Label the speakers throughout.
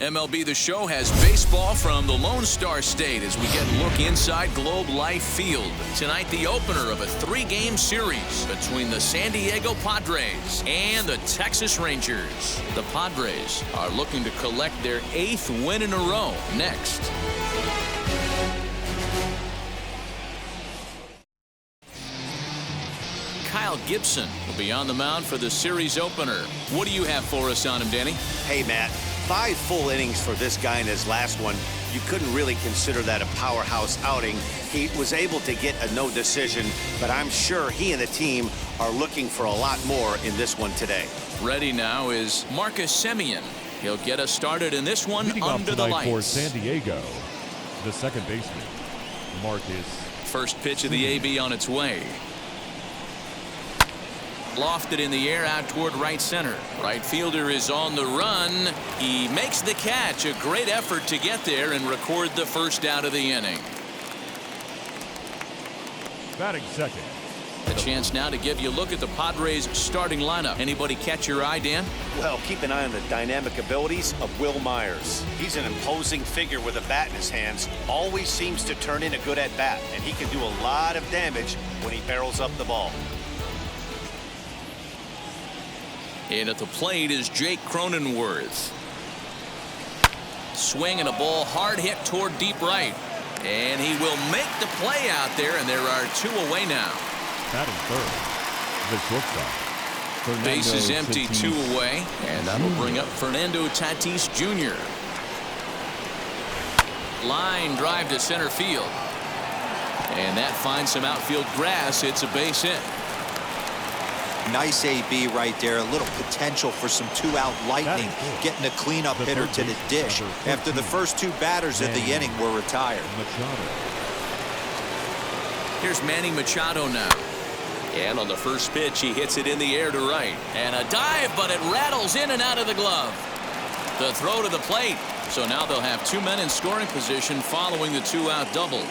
Speaker 1: MLB The Show has baseball from the Lone Star State as we get a look inside Globe Life Field. Tonight, the opener of a 3-game series between the San Diego Padres and the Texas Rangers. The Padres are looking to collect their 8th win in a row next. Kyle Gibson will be on the mound for the series opener. What do you have for us on him, Danny?
Speaker 2: Hey, Matt, 5 full innings for this guy in his last one. You couldn't really consider that a powerhouse outing. He was able to get a no decision, but I'm sure he and the team are looking for a lot more in this one today.
Speaker 1: Ready now is Marcus Semien. He'll get us started in this one under the lights.
Speaker 3: For San Diego, the second baseman, Marcus.
Speaker 1: First pitch of the AB on its way. Lofted in the air out toward right center. Right fielder is on the run. He makes the catch. A great effort to get there and record the first out of the inning.
Speaker 3: Batting second.
Speaker 1: A chance now to give you a look at the Padres starting lineup. Anybody catch your eye, Dan?
Speaker 2: Well, keep an eye on the dynamic abilities of Will Myers. He's an imposing figure with a bat in his hands. Always seems to turn in a good at bat, and he can do a lot of damage when he barrels up the ball.
Speaker 1: In at the plate is Jake Cronenworth. Swing and a ball hard hit toward deep right. And he will make the play out there, and there are 2 away now.
Speaker 3: Batting third, the shortstop.
Speaker 1: Base is empty, 2 away, and that'll bring up Fernando Tatis Jr. Line drive to center field. And that finds some outfield grass. It's a base hit.
Speaker 4: Nice AB right there. A little potential for some 2-out lightning, getting a cleanup hitter to the dish after the first 2 batters of the inning were retired.
Speaker 1: Here's Manny Machado now. And on the first pitch, he hits it in the air to right. And a dive, but it rattles in and out of the glove. The throw to the plate. So now they'll have 2 men in scoring position following the 2-out double.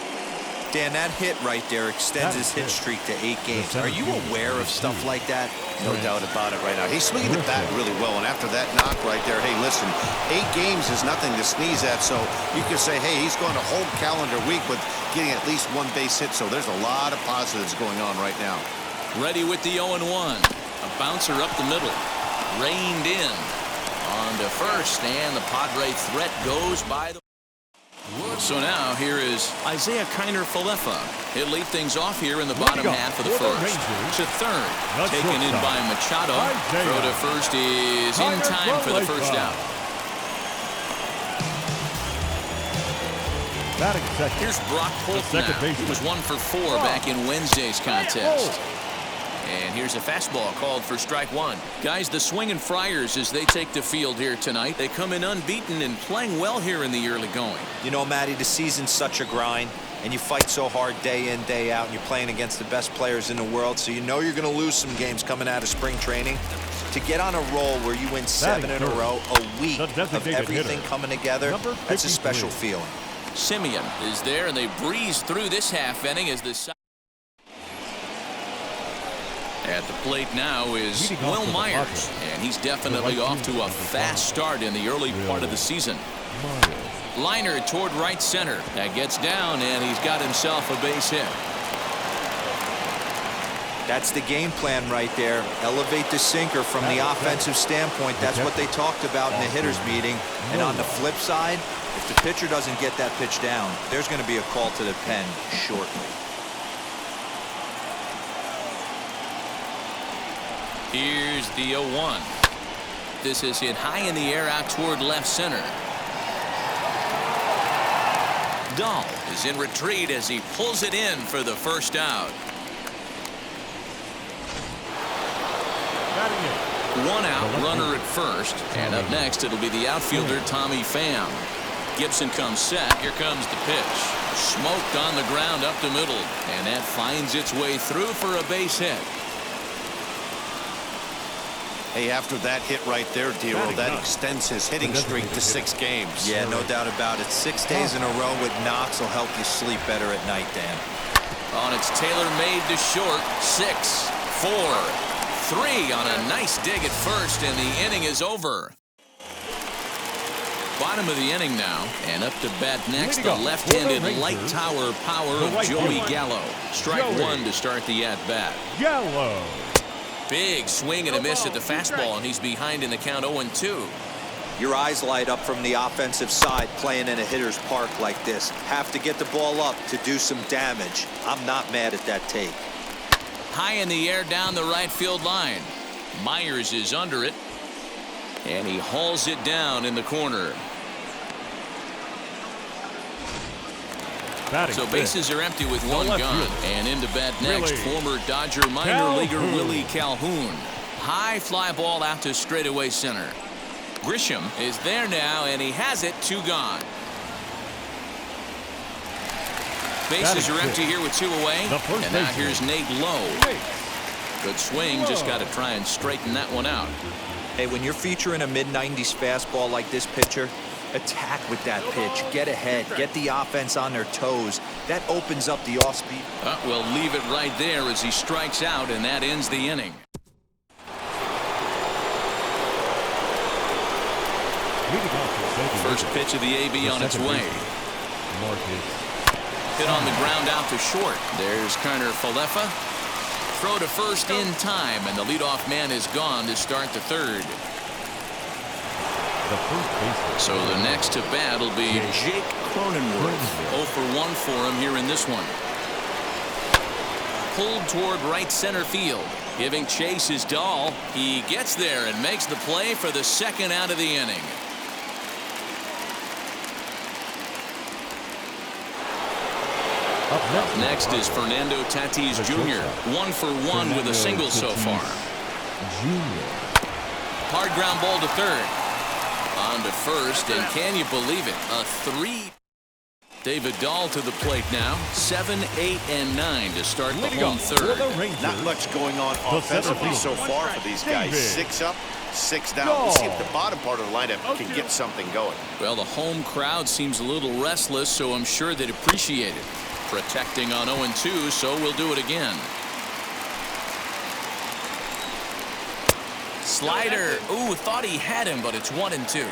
Speaker 4: Dan, that hit right there extends his hit streak to 8 games. Are you aware of stuff like that?
Speaker 2: No doubt about it right now. He's swinging the bat really well, and after that knock right there, hey, listen, 8 games is nothing to sneeze at, so you can say, hey, he's going a whole calendar week with getting at least 1 base hit, so there's a lot of positives going on right now. Ready with the 0-1. A bouncer up the middle. Reined in. On to first, and the Padre threat goes by the... So now here is Isaiah Kiner-Falefa. He'll lead things off here in the bottom half of the first. To third, taken in by Machado. Throw to first is in time for the first out. Here's Brock Holt now. He was 1 for 4 back in Wednesday's contest. And here's a fastball called for strike 1. Guys, the Swingin' Friars, as they take the field here tonight, they come in unbeaten and playing well here in the early going.
Speaker 4: You know, Matty, the season's such a grind, and you fight so hard day in, day out, and you're playing against the best players in the world, so you know you're going to lose some games coming out of spring training. To get on a roll where you win 7 in a row, a week of everything coming together, that's a special feeling.
Speaker 1: Semien is there, and they breeze through this half inning as the... At the plate now is Will Myers, and he's definitely off to a fast start in the early part of the season. Liner toward right center. That gets down, and he's got himself a base hit.
Speaker 4: That's the game plan right there. Elevate the sinker from the offensive standpoint. That's what they talked about in the hitters meeting. And on the flip side, if the pitcher doesn't get that pitch down, there's going to be a call to the pen shortly.
Speaker 1: Here's the 0-1. This is hit high in the air out toward left center. Dahl is in retreat as he pulls it in for the first out. 1 out, runner at first. And up next, it'll be the outfielder, Tommy Pham. Gibson comes set. Here comes the pitch. Smoked on the ground up the middle. And that finds its way through for a base hit.
Speaker 2: Hey, after that hit right there, Dero, that extends his hitting streak to 6 games.
Speaker 4: Yeah, no doubt about it. 6 days in a row with knocks will help you sleep better at night, Dan.
Speaker 1: On its tailor-made to short. 6, 4, 3 on a nice dig at first, and the inning is over. Bottom of the inning now, and up to bat next, the left-handed light tower power of Joey Gallo. Strike one to start the at-bat.
Speaker 3: Gallo.
Speaker 1: Big swing and a miss at the fastball, and he's behind in the count 0-2.
Speaker 4: Your eyes light up from the offensive side playing in a hitter's park like this. Have to get the ball up to do some damage. I'm not mad at that take.
Speaker 1: High in the air down the right field line. Myers is under it, and he hauls it down in the corner. So bases are empty with one gone. And into bat next, former Dodger minor leaguer Willie Calhoun. High fly ball out to straightaway center. Grisham is there now, and he has it. 2 gone. Bases are empty here with 2 away. And now here's Nate Lowe. Good swing, just got to try and straighten that one out.
Speaker 4: Hey, when you're featuring a mid-90s fastball like this pitcher, attack with that pitch. Get ahead. Get the offense on their toes. That opens up the off-speed.
Speaker 1: We'll leave it right there as he strikes out, and that ends the inning. First pitch of the AB on its way. Hit on the ground out to short. There's Carter Falefa. Throw to first in time, and the leadoff man is gone to start the third. So the next to bat will be Jake Cronenworth. 0 for 1 for him here in this one. Pulled toward right center field. Giving chase is Dahl. He gets there and makes the play for the second out of the inning. Up next is Fernando Tatis Jr. 1 for 1 with a single so far. Hard ground ball to third. On to first, and can you believe it? A 3. David Dahl to the plate now. 7, 8, and 9 to start the home third.
Speaker 2: Not much going on offensively so far for these guys. 6 up, 6 down. We'll see if the bottom part of the lineup can get something going.
Speaker 1: Well, the home crowd seems a little restless, so I'm sure they'd appreciate it. Protecting on 0-2, so we'll do it again. Slider. Ooh, thought he had him, but it's 1-2.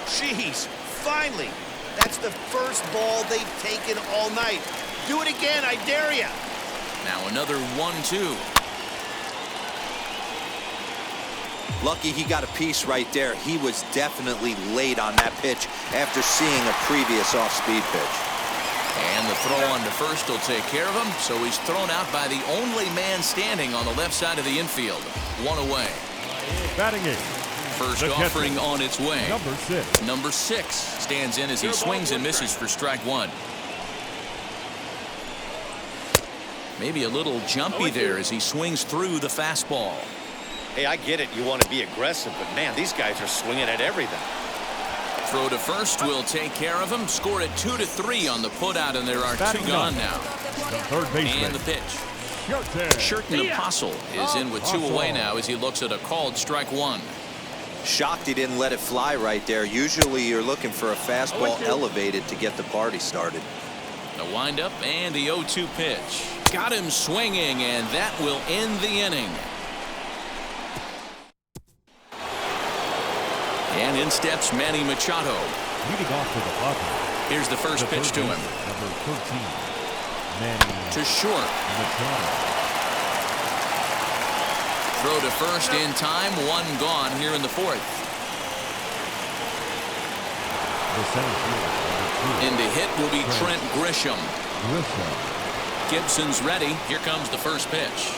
Speaker 2: Jeez, finally. That's the first ball they've taken all night. Do it again, I dare you.
Speaker 1: Now another 1-2.
Speaker 4: Lucky he got a piece right there. He was definitely late on that pitch after seeing a previous off-speed pitch.
Speaker 1: And the throw on to first will take care of him, so he's thrown out by the only man standing on the left side of the infield. 1 away.
Speaker 3: Batting it.
Speaker 1: First offering on its way.
Speaker 3: Number 6.
Speaker 1: Number 6 stands in as he swings and misses for strike 1. Maybe a little jumpy there as he swings through the fastball.
Speaker 2: Hey, I get it. You want to be aggressive, but man, these guys are swinging at everything.
Speaker 1: Throw to first will take care of him. Score at 2-3 on the putout, and there are 2 gone now.
Speaker 3: The third baseman.
Speaker 1: And the pitch. Sherton Apostle is in with 2 away now as he looks at a called strike 1.
Speaker 4: Shocked he didn't let it fly right there. Usually you're looking for a fastball elevated to get the party started.
Speaker 1: The windup and the 0-2 pitch. Got him swinging, and that will end the inning. And in steps Manny Machado.
Speaker 3: Leading off to the Padres.
Speaker 1: Here's the first pitch to him.
Speaker 3: Number 13. Manny
Speaker 1: to short.
Speaker 3: Machado.
Speaker 1: Throw to first in time. 1 gone here in the 4th.
Speaker 3: The center field.
Speaker 1: In to hit will be Trent Grisham. Gibson's ready. Here comes the first pitch.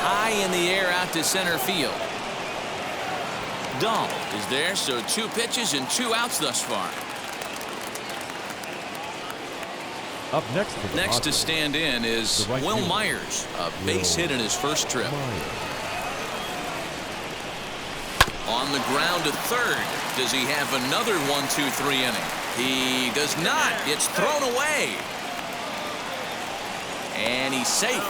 Speaker 1: High in the air out to center field. Dahl is there, so 2 pitches and 2 outs thus far.
Speaker 3: Up next
Speaker 1: to stand in is Will Myers, a base hit in his first trip. On the ground to third. Does he have another 1-2-3 inning? He does not. It's thrown away. And he's safe.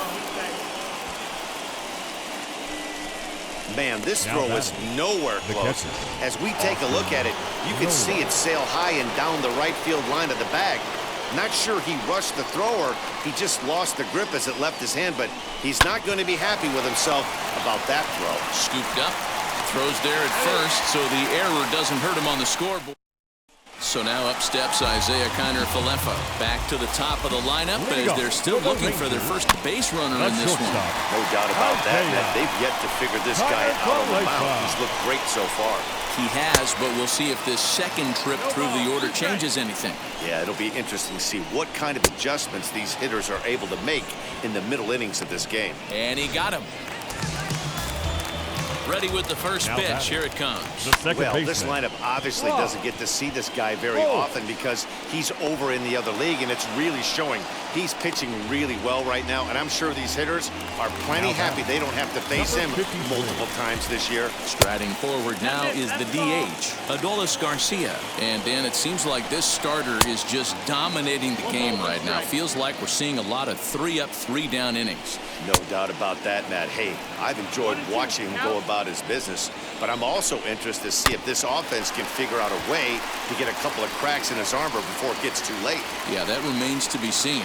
Speaker 2: Man, this throw was nowhere close. As we take a look at it, you can see it sail high and down the right field line of the bag. Not sure he rushed the throw or he just lost the grip as it left his hand, but he's not going to be happy with himself about that throw.
Speaker 1: Scooped up, Throws there at first, so the error doesn't hurt him on the scoreboard. So now up steps Isaiah Kiner-Falefa. Back to the top of the lineup as they're still looking for their first base runner in this one.
Speaker 2: No doubt about that, Ned. They've yet to figure this guy out on the mound. He's looked great so far.
Speaker 1: He has, but we'll see if this second trip through the order changes anything.
Speaker 2: Yeah, it'll be interesting to see what kind of adjustments these hitters are able to make in the middle innings of this game.
Speaker 1: And he got him. Ready with the first pitch. Here it comes.
Speaker 2: Well, this lineup obviously doesn't get to see this guy very often because he's over in the other league, and it's really showing. He's pitching really well right now, and I'm sure these hitters are plenty happy they don't have to face him multiple times this year.
Speaker 1: Striding forward now is the DH, Adolis Garcia. And, Dan, it seems like this starter is just dominating the game right now. Feels like we're seeing a lot of 3-up, 3-down innings.
Speaker 2: No doubt about that, Matt. Hey, I've enjoyed watching him go about his business, but I'm also interested to see if this offense can figure out a way to get a couple of cracks in his armor before it gets too late.
Speaker 1: Yeah, that remains to be seen.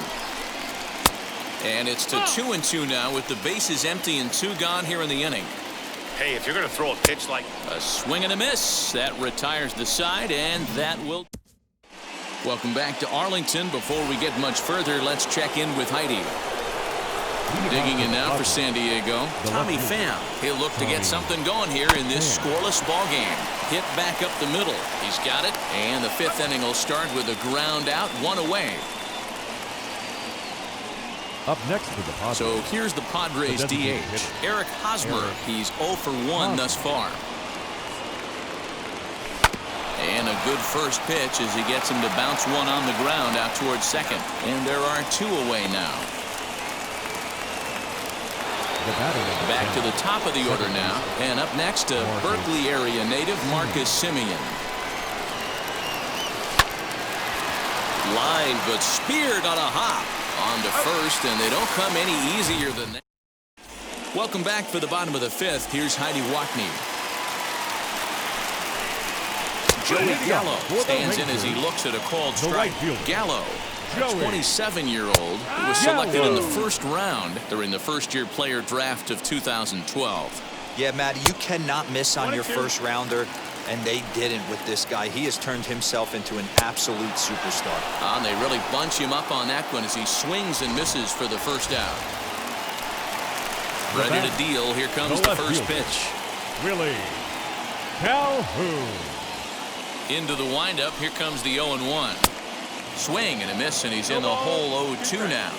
Speaker 1: And it's to 2-2 now with the bases empty and 2 gone here in the inning.
Speaker 2: Hey, if you're going to throw a pitch like
Speaker 1: a swing and a miss, that retires the side, and that will. Welcome back to Arlington. Before we get much further, let's check in with Heidi. Digging in now for San Diego, Tommy Pham. He'll look to get something going here in this scoreless ball game. Hit back up the middle. He's got it. And the 5th inning will start with a ground out, 1 away.
Speaker 3: Up next for the Padres.
Speaker 1: So here's the Padres DH, Eric Hosmer. He's 0 for 1 thus far. And a good first pitch as he gets him to bounce one on the ground out towards second. And there are 2 away now. Back to the top of the order now. And up next to Berkeley area native Marcus Semien. Line but speared on a hop. On to first, and they don't come any easier than that. Welcome back for the bottom of the 5th. Here's Heidi Wackney. Joey Gallo stands in as he looks at a called strike. Gallo, a 27-year-old who was selected in the 1st round during the first-year player draft of 2012.
Speaker 4: Yeah, Matty, you cannot miss on your first rounder, and they didn't with this guy. He has turned himself into an absolute superstar.
Speaker 1: And they really bunch him up on that one as he swings and misses for the first out. Ready to deal. Here comes the first pitch.
Speaker 3: Willie Calhoun.
Speaker 1: Into the windup. Here comes the 0-1. Swing and a miss, and he's in the hole 0-2 now.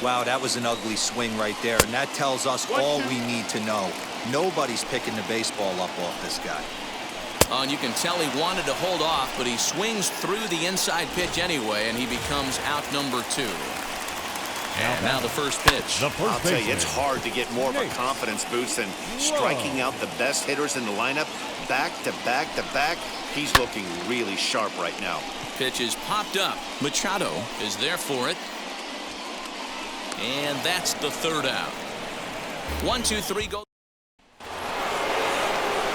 Speaker 4: Wow, that was an ugly swing right there, and that tells us all we need to know. Nobody's picking the baseball up off this guy.
Speaker 1: And you can tell he wanted to hold off, but he swings through the inside pitch anyway, and he becomes out number 2. And now the first pitch.
Speaker 2: I'll tell you, it's hard to get more of a confidence boost than striking out the best hitters in the lineup back to back to back. He's looking really sharp right now.
Speaker 1: Pitch is popped up. Machado is there for it. And that's the 3rd out. 1, 2, 3, go.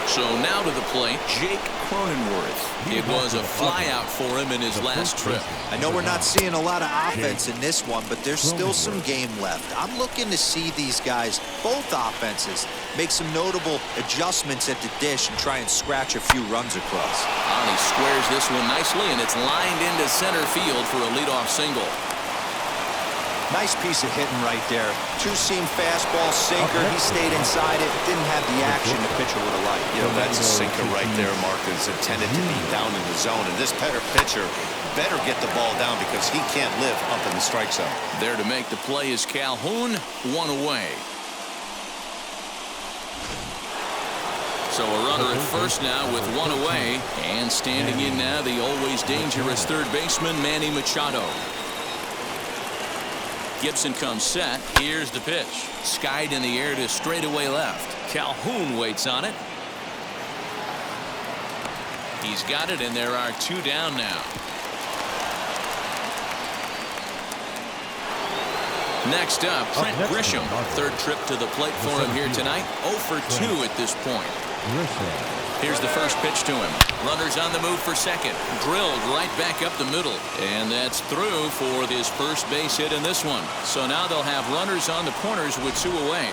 Speaker 1: So now to the plate, Jake Cronenworth. It was a flyout for him in his last trip.
Speaker 4: I know we're not seeing a lot of offense in this one, but there's still some game left. I'm looking to see these guys, both offenses, make some notable adjustments at the dish and try and scratch a few runs across.
Speaker 1: And he squares this one nicely, and it's lined into center field for a leadoff single.
Speaker 4: Nice piece of hitting right there. 2-seam fastball, sinker. He stayed inside it. Didn't have the action the pitcher would have liked.
Speaker 2: You know, that's a sinker right there, Mark. It's intended to be down in the zone. And this pitcher better get the ball down because he can't live up in the strike zone.
Speaker 1: There to make the play is Calhoun. 1 away. So a runner at first now with 1 away. And standing in now, the always dangerous third baseman, Manny Machado. Gibson comes set. Here's the pitch. Skied in the air to straightaway left. Calhoun waits on it. He's got it, and there are 2 down now. Next up, Trent Grisham. 3rd trip to the plate for him here tonight. 0 for 2 at this point. Here's the first pitch to him. Runners on the move for second. Drilled right back up the middle. And that's through for his first base hit in this one. So now they'll have runners on the corners with 2 away.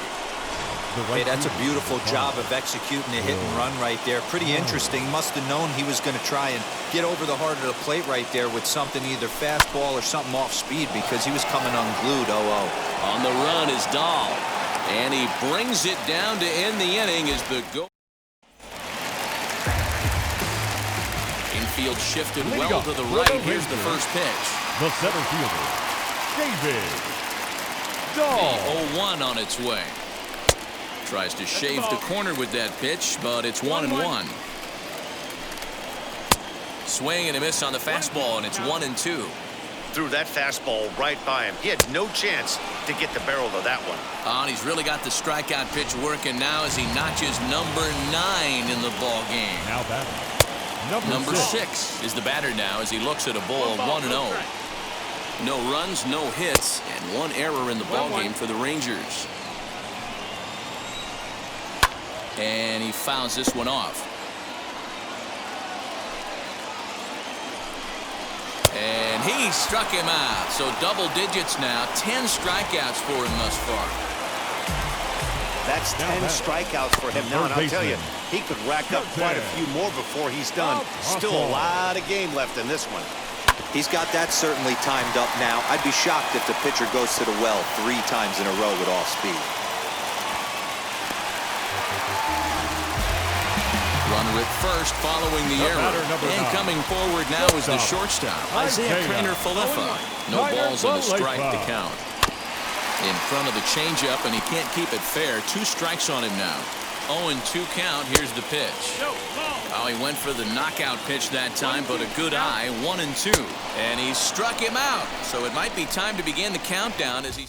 Speaker 3: the right
Speaker 4: Hey, that's a
Speaker 3: fielder.
Speaker 4: beautiful job of executing a hit and run right there. Pretty interesting. Must have known he was going to try and get over the heart of the plate right there with something, either fastball or something off speed, because he was coming unglued. 0-0.
Speaker 1: On the run is Dahl, and he brings it down to end the inning as the go. Infield shifted well to the right. Here's the first pitch.
Speaker 3: The center fielder, David
Speaker 1: The
Speaker 3: Dahl.
Speaker 1: 0-1 on its way. Tries to shave the corner with that pitch, but it's 1-1. Swing and a miss on the fastball, and it's 1-2.
Speaker 2: Threw that fastball right by him. He had no chance to get the barrel of that one.
Speaker 1: And he's really got the strikeout pitch working now as he notches number 9 in the ball game.
Speaker 3: Now batting,
Speaker 1: Number 6 is the batter now as he looks at a ball 1-0. No runs, no hits, and 1 error in the ball game for the Rangers. And he fouls this one off. And he struck him out. So double digits now. 10 strikeouts for him thus far.
Speaker 2: That's 10 strikeouts for him now, and I'll tell you, he could rack up quite a few more before he's done. Still a lot of game left in this one.
Speaker 4: He's got that certainly timed up now. I'd be shocked if the pitcher goes to the well 3 times in a row with all speed.
Speaker 1: Runner at first following the error. And coming forward now is the shortstop, Isaiah Kraner-Falefa. No balls and a strike to count. In front of the changeup, and he can't keep it fair. 2 strikes on him now. 0-2 count. Here's the pitch. Oh, he went for the knockout pitch that time, but a good eye. 1-2. And he struck him out. So it might be time to begin the countdown as he...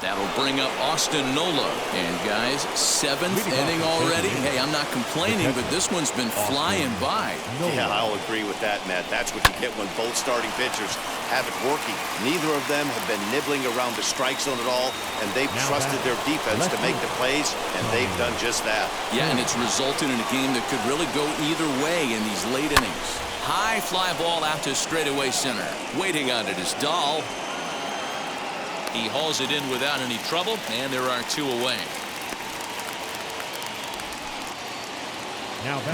Speaker 1: That'll bring up Austin Nola. And guys, 7th inning already. Hey, I'm not complaining, but this one's been flying by.
Speaker 2: Yeah, I'll agree with that, Matt. That's what you get when both starting pitchers have it working. Neither of them have been nibbling around the strike zone at all, and they've trusted their defense to make the plays, and they've done just that.
Speaker 1: Yeah, and it's resulted in a game that could really go either way in these late innings. High fly ball out to straightaway center. Waiting on it is Dahl. He hauls it in without any trouble, and there are 2 away.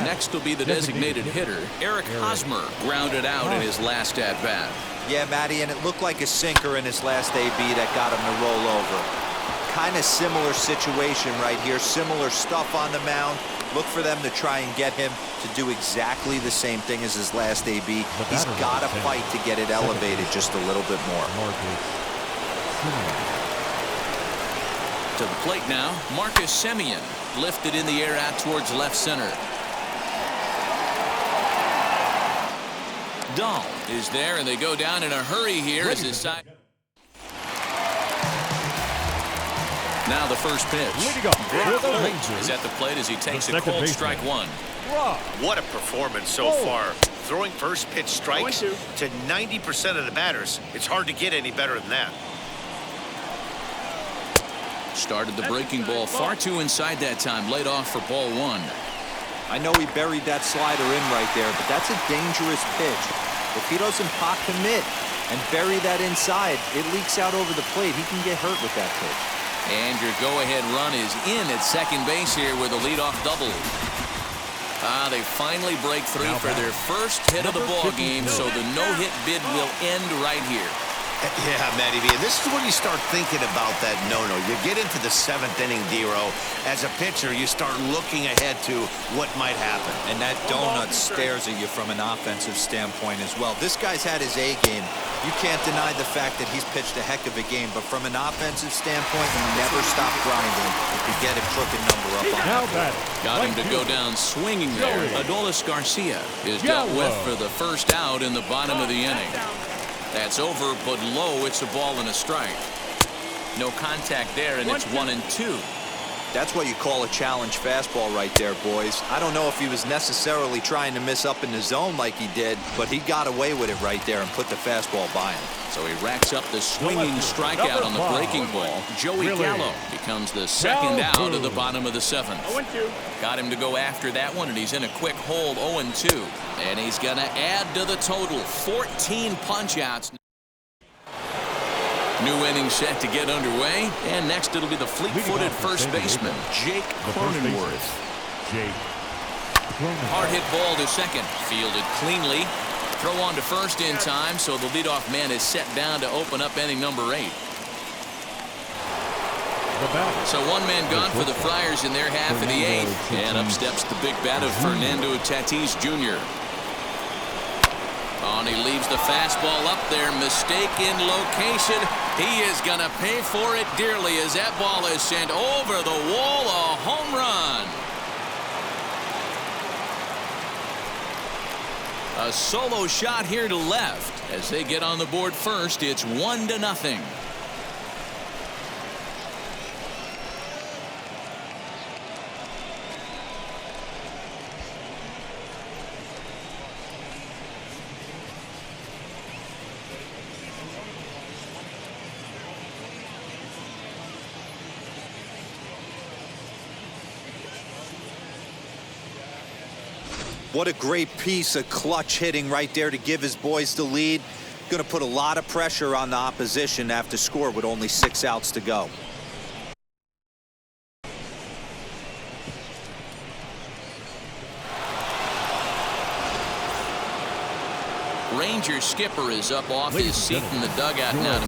Speaker 1: Next will be the designated hitter, Eric Hosmer, grounded out in his last at-bat.
Speaker 4: Yeah, Matty, and it looked like a sinker in his last AB that got him to roll over. Kind of similar situation right here, similar stuff on the mound. Look for them to try and get him to do exactly the same thing as his last AB. He's got to fight to get it elevated just a little bit more.
Speaker 1: To the plate now, Marcus Semien, lifted in the air out towards left center. Dahl is there, and they go down in a hurry here as his side. Now the first pitch. Is at the plate as he takes a cold strike 1.
Speaker 2: What a performance so far. Throwing first pitch strikes to 90% of the batters. It's hard to get any better than that.
Speaker 1: Started the breaking ball far too inside that time. Laid off for ball 1.
Speaker 4: I know he buried that slider in right there, but that's a dangerous pitch. If he doesn't pot commit and bury that inside, it leaks out over the plate. He can get hurt with that pitch.
Speaker 1: And your go-ahead run is in at second base here with a leadoff double. They finally break through for their first hit of the ball game, so the no-hit bid will end right here.
Speaker 2: Yeah, Matty B. This is when you start thinking about that no-no. You get into the 7th inning, D-Row. As a pitcher, you start looking ahead to what might happen.
Speaker 4: And that donut stares at you from an offensive standpoint as well. This guy's had his A game. You can't deny the fact that he's pitched a heck of a game. But from an offensive standpoint, you never stop grinding to get a crooked number up on him.
Speaker 1: Got him to go down swinging there. Adolis Garcia is dealt with for the first out in the bottom of the inning. That's over, but low. It's a ball and a strike. No contact there, and it's 1-2.
Speaker 4: That's what you call a challenge fastball right there, boys. I don't know if he was necessarily trying to miss up in the zone like he did, but he got away with it right there and put the fastball by him.
Speaker 1: So he racks up the swinging strikeout on the breaking ball. Joey Gallo becomes the second out of the bottom of the 7th. Got him to go after that one, and he's in a quick hold, 0-2. And he's going to add to the total, 14 punch-outs. New inning set to get underway. And next it'll be the fleet-footed first baseman, Jake Cronenworth. Hard hit ball to second. Fielded cleanly. Throw on to first in time, so the leadoff man is set down to open up inning number 8. So one man gone for the Friars in their half of the 8th. And up steps the big bat of Fernando Tatis Jr. And he leaves the fastball up there. Mistake in location. He is going to pay for it dearly as that ball is sent over the wall. A home run. A solo shot here to left. As they get on the board first, it's 1-0.
Speaker 4: What a great piece of clutch hitting right there to give his boys the lead. Going to put a lot of pressure on the opposition after score with only 6 outs to go.
Speaker 1: Ranger skipper is up off his seat in the dugout now.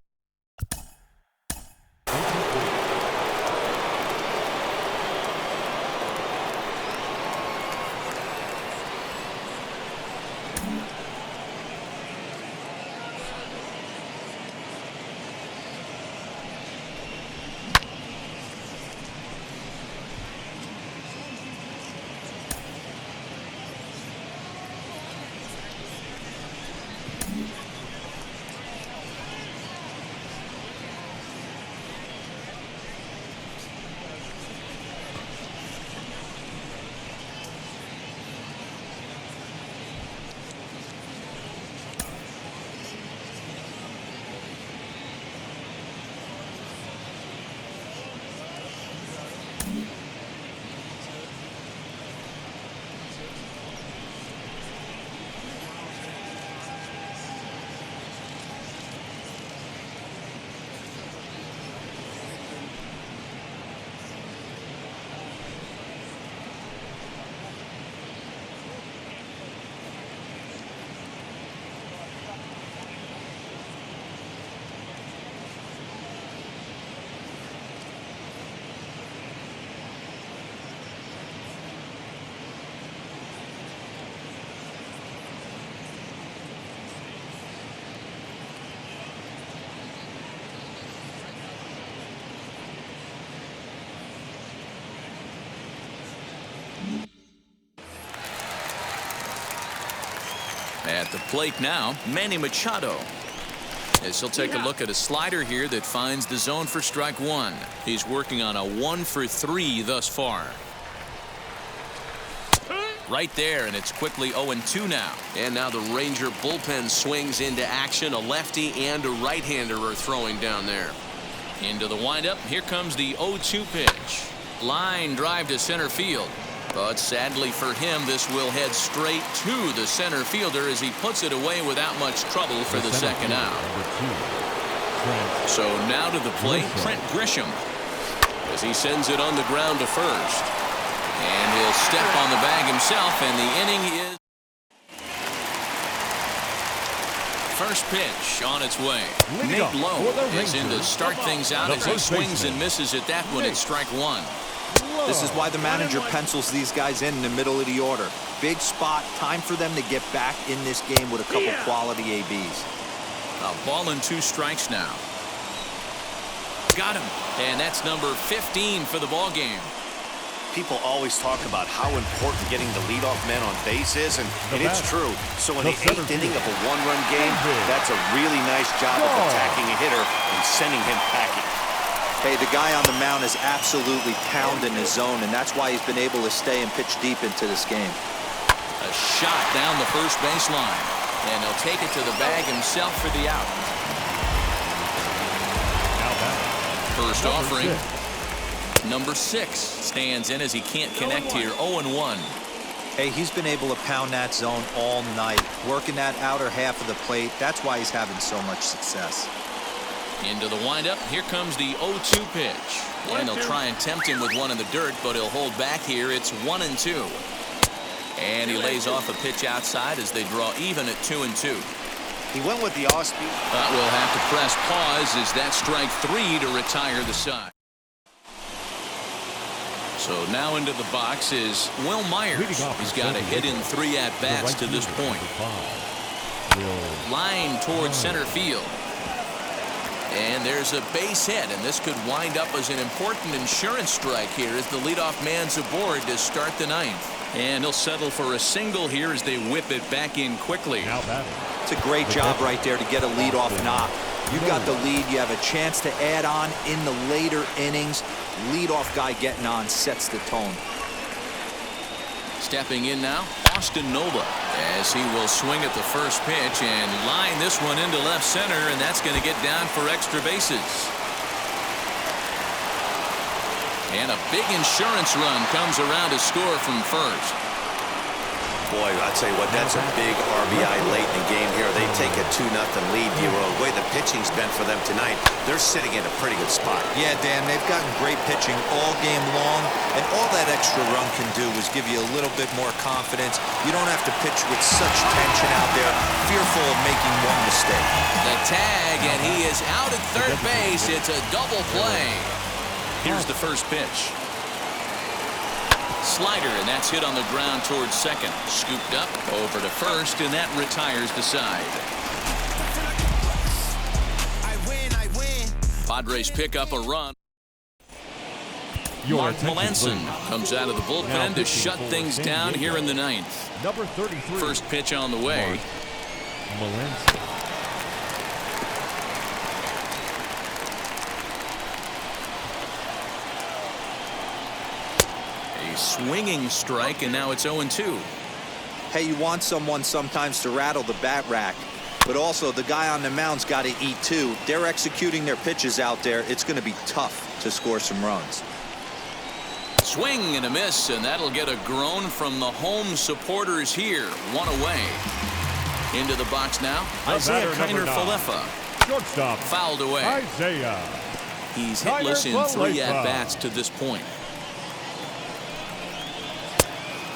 Speaker 1: At the plate now, Manny Machado. As he'll take a look at a slider here that finds the zone for strike 1. He's working on a 1-for-3 thus far. Right there, and it's quickly 0-2 now. And now the Ranger bullpen swings into action. A lefty and a right-hander are throwing down there. Into the windup. Here comes the 0-2 pitch. Line drive to center field. But sadly for him, this will head straight to the center fielder as he puts it away without much trouble for the second out. So now to the plate, Trent Grisham, as he sends it on the ground to first. And he'll step on the bag himself, and the inning is... First pitch on its way. Nate Lowe is in to start things out as he swings and misses at that one at strike 1.
Speaker 4: This is why the manager pencils these guys in the middle of the order. Big spot, time for them to get back in this game with a couple quality ABs.
Speaker 1: A ball and 2 strikes now. Got him, and that's number 15 for the ball game.
Speaker 2: People always talk about how important getting the leadoff man on base is, and it's true. So in the 8th inning of a 1-run game, that's a really nice job of attacking a hitter and sending him packing.
Speaker 4: Hey, the guy on the mound is absolutely pounding his zone, and that's why he's been able to stay and pitch deep into this game.
Speaker 1: A shot down the first baseline, and he'll take it to the bag himself for the out. First offering. Number 6 stands in as he can't connect here. 0-1.
Speaker 4: Hey, he's been able to pound that zone all night, working that outer half of the plate. That's why he's having so much success.
Speaker 1: Into the windup. Here comes the 0-2 pitch. And they'll try and tempt him with one in the dirt, but he'll hold back here. It's 1-2. And he lays off a pitch outside as they draw even at 2-2.
Speaker 2: He went with the off-speed.
Speaker 1: We'll have to press pause as that strike 3 to retire the side. So now into the box is Will Myers. He's got a hit in 3 at-bats to this point. Line towards center field. And there's a base hit, and this could wind up as an important insurance strike here as the leadoff man's aboard to start the 9th. And he'll settle for a single here as they whip it back in quickly.
Speaker 4: It's a great job right there to get a leadoff knock. You got the lead. You have a chance to add on in the later innings. Leadoff guy getting on sets the tone.
Speaker 1: Stepping in now, Austin Nola, as he will swing at the first pitch and line this one into left center, and that's going to get down for extra bases. And a big insurance run comes around to score from first.
Speaker 2: Boy, I'll tell you what, that's a big RBI late in the game here. They take a 2-0 lead. The way the pitching's been for them tonight, they're sitting in a pretty good spot.
Speaker 4: Yeah, Dan, they've gotten great pitching all game long, and all that extra run can do is give you a little bit more confidence. You don't have to pitch with such tension out there, fearful of making one mistake.
Speaker 1: The tag, and he is out at third base. It's a double play. Here's the first pitch. Slider, and that's hit on the ground towards second. Scooped up over to first, and that retires the side. Padres pick up a run. Mark Melanson comes out of the bullpen to shut things down here in the 9th.
Speaker 3: Number 33.
Speaker 1: First pitch on the way.
Speaker 3: Melanson.
Speaker 1: Swinging strike, and now it's 0-2.
Speaker 4: Hey, you want someone sometimes to rattle the bat rack, but also the guy on the mound's got to eat too. They're executing their pitches out there. It's going to be tough to score some runs.
Speaker 1: Swing and a miss, and that'll get a groan from the home supporters here. One away. Into the box now. Isaiah Kiner-Falefa.
Speaker 3: Shortstop.
Speaker 1: Fouled away.
Speaker 3: Isaiah.
Speaker 1: He's hitless in 3 at-bats to this point.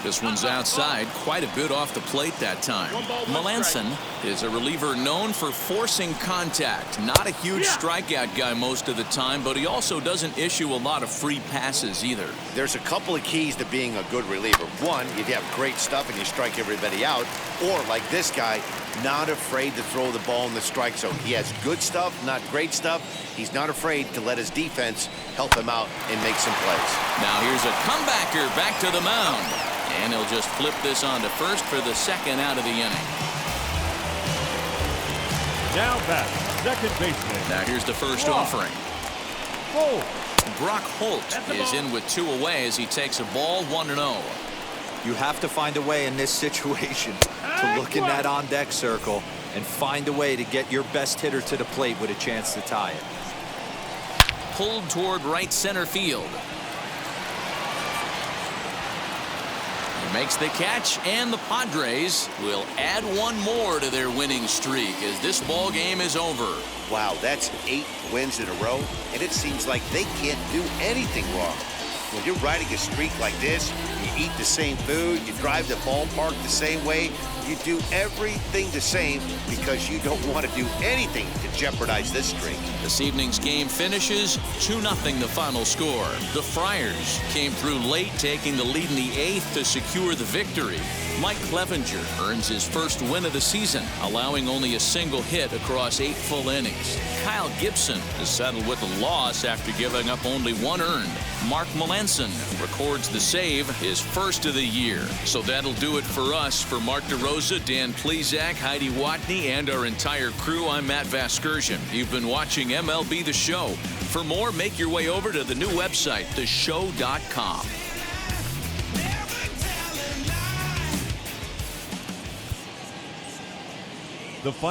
Speaker 1: This one's outside, quite a bit off the plate that time. Melanson is a reliever known for forcing contact. Not a huge strikeout guy most of the time, but he also doesn't issue a lot of free passes either.
Speaker 2: There's a couple of keys to being a good reliever. One, you have great stuff and you strike everybody out. Or, like this guy, not afraid to throw the ball in the strike zone. He has good stuff, not great stuff. He's not afraid to let his defense help him out and make some plays.
Speaker 1: Now here's a comebacker back to the mound. And he'll just flip this on to first for the second out of the inning.
Speaker 3: Now back, second baseman.
Speaker 1: Now here's the first offering. Brock Holt is in with 2 away as he takes a ball 1-0.
Speaker 4: You have to find a way in this situation to look in that on-deck circle and find a way to get your best hitter to the plate with a chance to tie it.
Speaker 1: Pulled toward right center field. Makes the catch, and the Padres will add 1 more to their winning streak as this ball game is over.
Speaker 2: Wow, that's 8 wins in a row, and it seems like they can't do anything wrong. When you're riding a streak like this, you eat the same food, you drive the ballpark the same way, you do everything the same because you don't want to do anything to jeopardize this streak.
Speaker 1: This evening's game finishes 2-0 the final score. The Friars came through late, taking the lead in the 8th to secure the victory. Mike Clevenger earns his first win of the season, allowing only a single hit across 8 full innings. Kyle Gibson is settled with a loss after giving up only 1 earned. Mark Melanson records the save, his first of the year. So that'll do it for us. For Mark DeRosa, Dan Plezak, Heidi Watney, and our entire crew, I'm Matt Vasgersian. You've been watching MLB The Show. For more, make your way over to the new website, theshow.com.
Speaker 3: The final